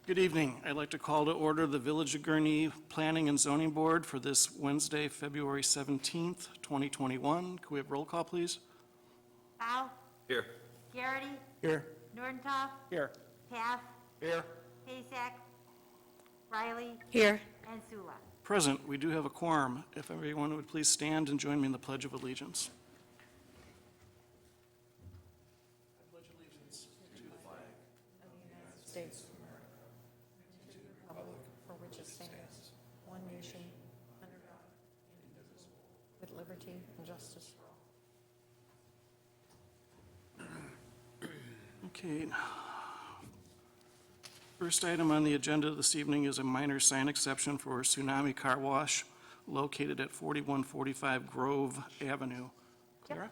Good evening. I'd like to call to order the Village of Gurnee Planning and Zoning Board for this Wednesday, February 17th, 2021. Can we have roll call, please? Howe, Here. Garrity, Here. Nordentoff, Here. Path, Here. Paysack, Riley, Here. and Sula. Present, we do have a quorum. If everyone would please stand and join me in the Pledge of Allegiance. I pledge allegiance to the flag States. To the republic for which it stands, one nation, under God, indivisible, with liberty and justice for all. Okay. First item on the agenda this evening is a minor sign exception for Tsunami Car Wash located at 4145 Grove Avenue. Clara?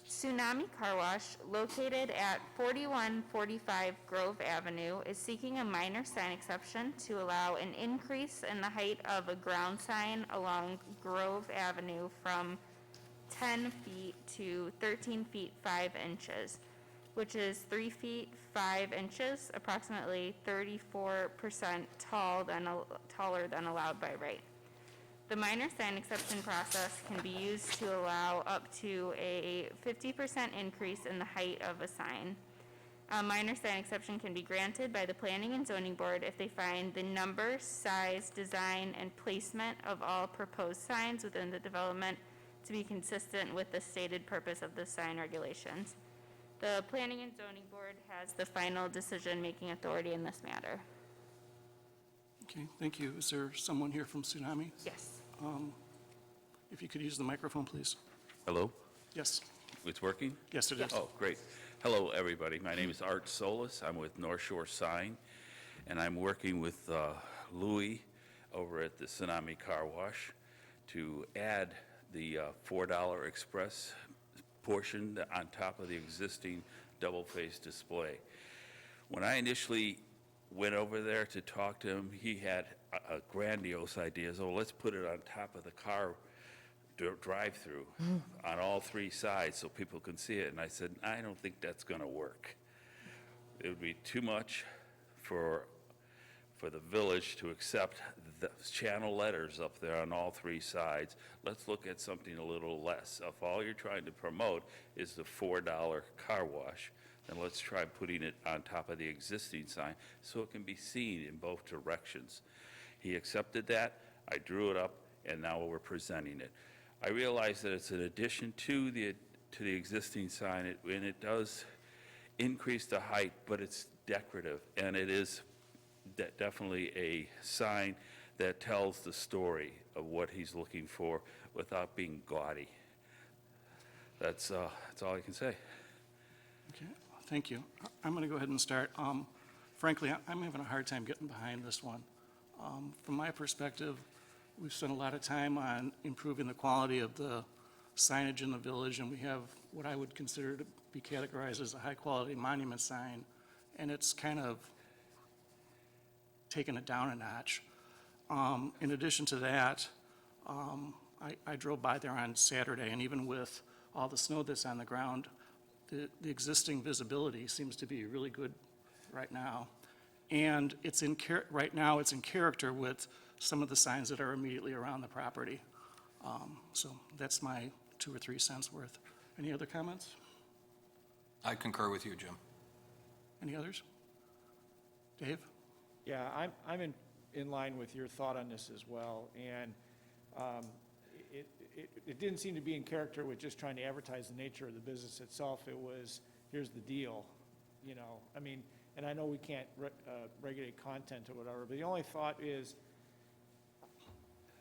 Tsunami Car Wash, located at 4145 Grove Avenue, is seeking a minor sign exception to allow an increase in the height of a ground sign along Grove Avenue from 10 feet to 13 feet 5 inches, which is 3 feet 5 inches, approximately 34% taller than allowed by right. The minor sign exception process can be used to allow up to a 50% increase in the height of a sign. A minor sign exception can be granted by the Planning and Zoning Board if they find the number, size, design, and placement of all proposed signs within the development to be consistent with the stated purpose of the sign regulations. The Planning and Zoning Board has the final decision-making authority in this matter. Okay, thank you. Is there someone here from Tsunami? Yes. If you could use the microphone, please. Hello? Yes. It's working? Yes, it is. Oh, great. Hello, everybody. My name is Art Solis. I'm with North Shore Sign, and I'm working with Louis over at the Tsunami Car Wash to add the $4 express portion on top of the existing double-face display. When I initially went over there to talk to him, he had a grandiose idea. So let's put it on top of the car drive-through on all three sides so people can see it. And I said, I don't think that's going to work. It would be too much for the village to accept the channel letters up there on all three sides. Let's look at something a little less. If all you're trying to promote is the $4 car wash, then let's try putting it on top of the existing sign so it can be seen in both directions. He accepted that, I drew it up, and now we're presenting it. I realize that it's an addition to the existing sign, and it does increase the height, but it's decorative, and it is definitely a sign that tells the story of what he's looking for without being gaudy. That's all I can say. Okay, thank you. I'm going to go ahead and start. Frankly, I'm having a hard time getting behind this one. From my perspective, we've spent a lot of time on improving the quality of the signage in the village, and we have what I would consider to be categorized as a high-quality monument sign, and it's kind of taken it down a notch. In addition to that, I drove by there on Saturday, and even with all the snow that's on the ground, the existing visibility seems to be really good right now. And right now it's in character with some of the signs that are immediately around the property. So that's my 2 or 3 cents worth. Any other comments? I concur with you, Jim. Any others? Dave? Yeah, I'm in line with your thought on this as well, and it didn't seem to be in character with just trying to advertise the nature of the business itself. It was, here's the deal, you know, I mean, and I know we can't regulate content or whatever, but the only thought is,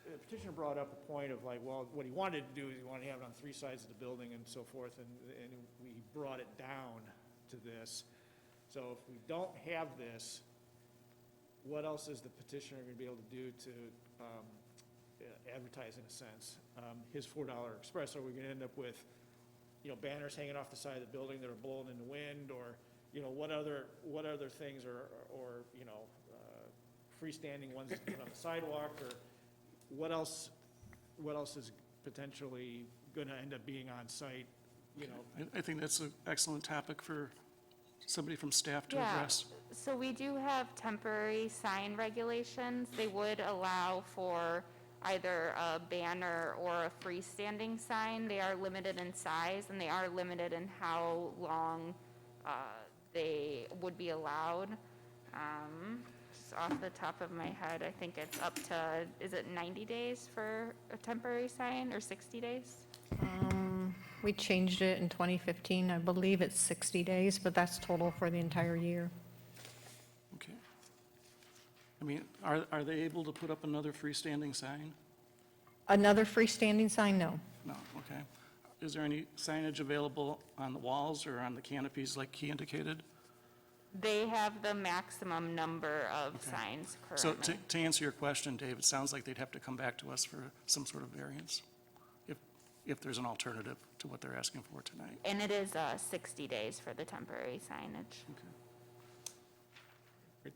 the petitioner brought up a point of like, well, what he wanted to do is he wanted to have it on 3 sides of the building and so forth, and we brought it down to this. So if we don't have this, what else is the petitioner going to be able to do to advertise in a sense? His $4 express, are we going to end up with, you know, banners hanging off the side of the building that are blowing in the wind, or, you know, what other things or you know, freestanding ones that put on the sidewalk, or what else is potentially going to end up being on site, you know? I think that's an excellent topic for somebody from staff to Yeah. address. So we do have temporary sign regulations. They would allow for either a banner or a freestanding sign. They are limited in size, and they are limited in how long they would be allowed. Just off the top of my head, I think it's up to, is it 90 days for a temporary sign, or 60 days? We changed it in 2015. I believe it's 60 days, but that's total for the entire year. Okay. I mean, are they able to put up another freestanding sign? Another freestanding sign, no. No, okay. Is there any signage available on the walls or on the canopies like he indicated? They have the maximum number of signs So currently. to answer your question, Dave, it sounds like they'd have to come back to us for some sort of variance, if there's an alternative to what they're asking for tonight. And it is 60 days for the temporary signage. Okay.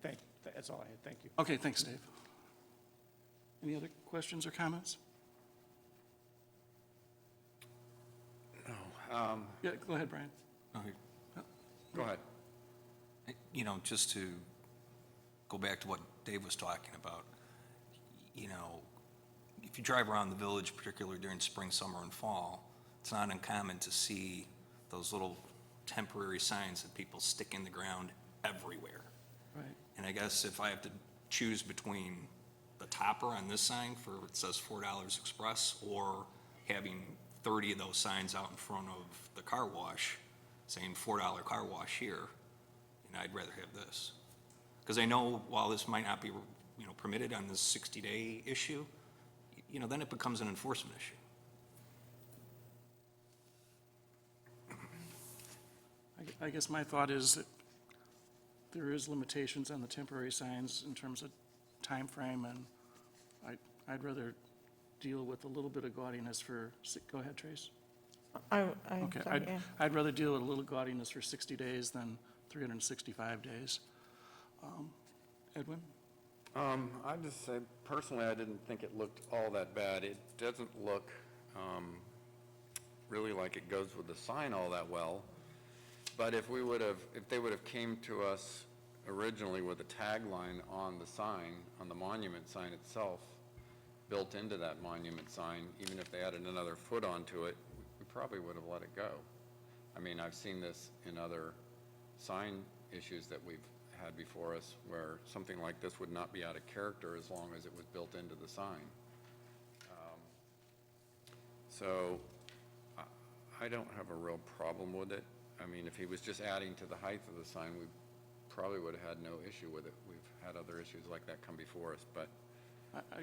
Great, that's all I had, thank you. Okay, thanks, Dave. Any other questions or comments? Yeah, go ahead, Brian. Go ahead. You know, just to go back to what Dave was talking about, you know, if you drive around the village, particularly during spring, summer, and fall, it's not uncommon to see those little temporary signs that people stick in the ground everywhere. Right. And I guess if I have to choose between the topper on this sign for, it says $4 Express, or having 30 of those signs out in front of the car wash saying $4 car wash here, and I'd rather have this. Because I know while this might not be, you know, permitted on this 60-day issue, you know, then it becomes an enforcement issue. I guess my thought is that there is limitations on the temporary signs in terms of time frame, and I'd rather deal with a little bit of gaudiness for, go ahead, Trace. Okay, Sorry, yeah. I'd rather deal with a little gaudiness for 60 days than 365 days. Edwin? I'd just say, personally, I didn't think it looked all that bad. It doesn't look really like it goes with the sign all that well. But if they would have came to us originally with a tagline on the sign, on the monument sign itself, built into that monument sign, even if they added another foot onto it, we probably would have let it go. I mean, I've seen this in other sign issues that we've had before us, where something like this would not be out of character as long as it was built into the sign. So I don't have a real problem with it. I mean, if he was just adding to the height of the sign, we probably would have had no issue with it. We've had other issues like that come before us, but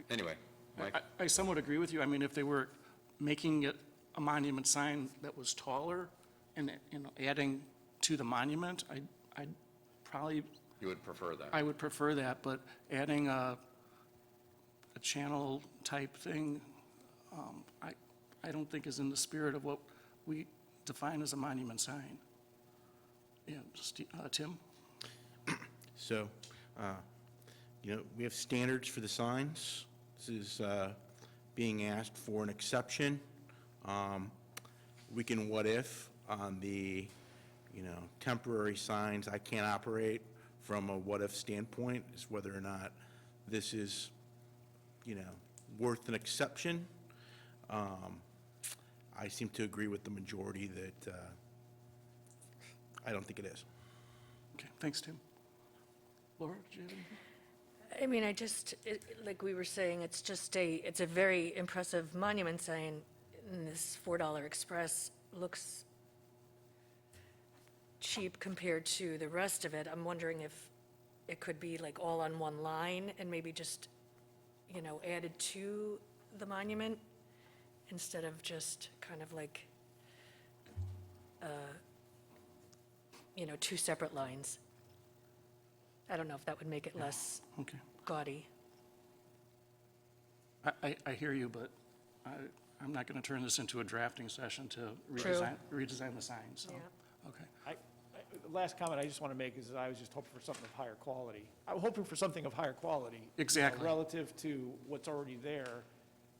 anyway. Mike? I somewhat agree with you. I mean, if they were making it a monument sign that was taller and, you know, adding to the monument, I'd probably, You would prefer that? I would prefer that, but adding a channel type thing, I don't think is in the spirit of what we define as a monument sign. Yeah, Tim? So, you know, we have standards for the signs. This is being asked for an exception. We can what if on the, you know, temporary signs. I can't operate from a what if standpoint is whether or not this is, you know, worth an exception. I seem to agree with the majority that I don't think it is. Okay, thanks, Tim. Laura, did you have anything? I mean, like we were saying, it's a very impressive monument sign, and this $4 Express looks cheap compared to the rest of it. I'm wondering if it could be like all on one line and maybe just, you know, added to the monument instead of just kind of like, you know, two separate lines. I don't know if that would make it less Okay. gaudy. I hear you, but I'm not going to turn this into a drafting session to True. redesign the sign, so, Yeah. okay. The last comment I just want to make is that I was just hoping for something of higher quality. I'm hoping for something of higher quality. you know, Exactly. Relative to what's already there,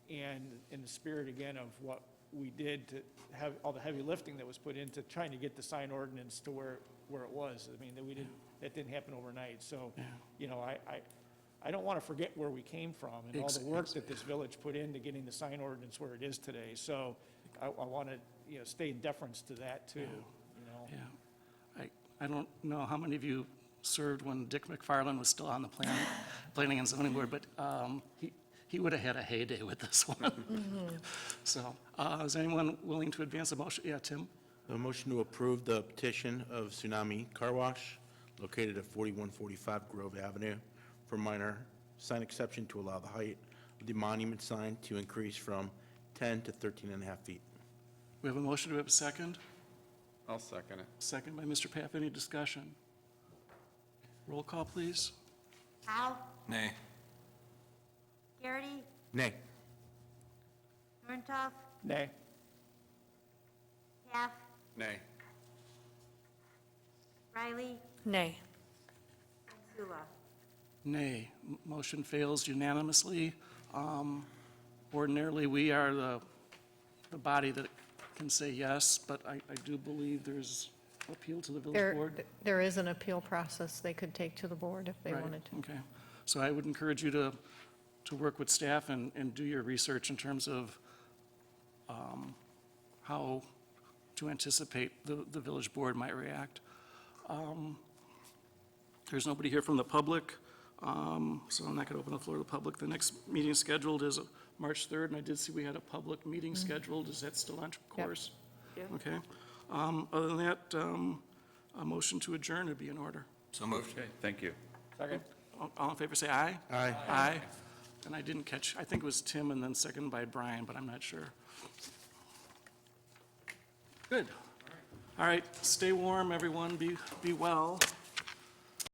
and in the spirit, again, of what we did to have all the heavy lifting that was put into trying to get the sign ordinance to where it was. I mean, that we didn't that didn't happen overnight. So, Yeah. you know, I don't want to forget where we came from and all the work that this village put into getting the sign ordinance where it is today. So I want to, you know, stay in deference to that too, you know? Yeah. I don't know how many of you served when Dick McFarland was still on the planning and zoning board, but he would have had a heyday with this one. So, is anyone willing to advance a motion? Yeah, Tim? A motion to approve the petition of Tsunami Car Wash located at 4145 Grove Avenue for minor sign exception to allow the height of the monument sign to increase from 10 to 13 and a half feet. We have a motion. Do we have a second? I'll second it. Second by Mr. Papp. Any discussion? Roll call, please. Howe, Nay. Garrity, Nay. Nordentoff, Nay. Taft, Nay. Riley, Nay. and Sula. Nay. Motion fails unanimously. Ordinarily, we are the body that can say yes, but I do believe there's appeal to the village board. There is an appeal process they could take to the board if they Right, wanted to. okay. So I would encourage you to work with staff and do your research in terms of how to anticipate the village board might react. There's nobody here from the public, so I'm not going to open the floor to the public. The next meeting scheduled is March 3rd, and I did see we had a public meeting scheduled. Is that still on course? Okay. Other than that, a motion to adjourn would be in order. So moved. Okay, thank you. Second? All in favor, say aye. Aye. Aye. And I didn't catch, I think it was Tim and then second by Brian, but I'm not sure. Good. All right, stay warm, everyone. Be well.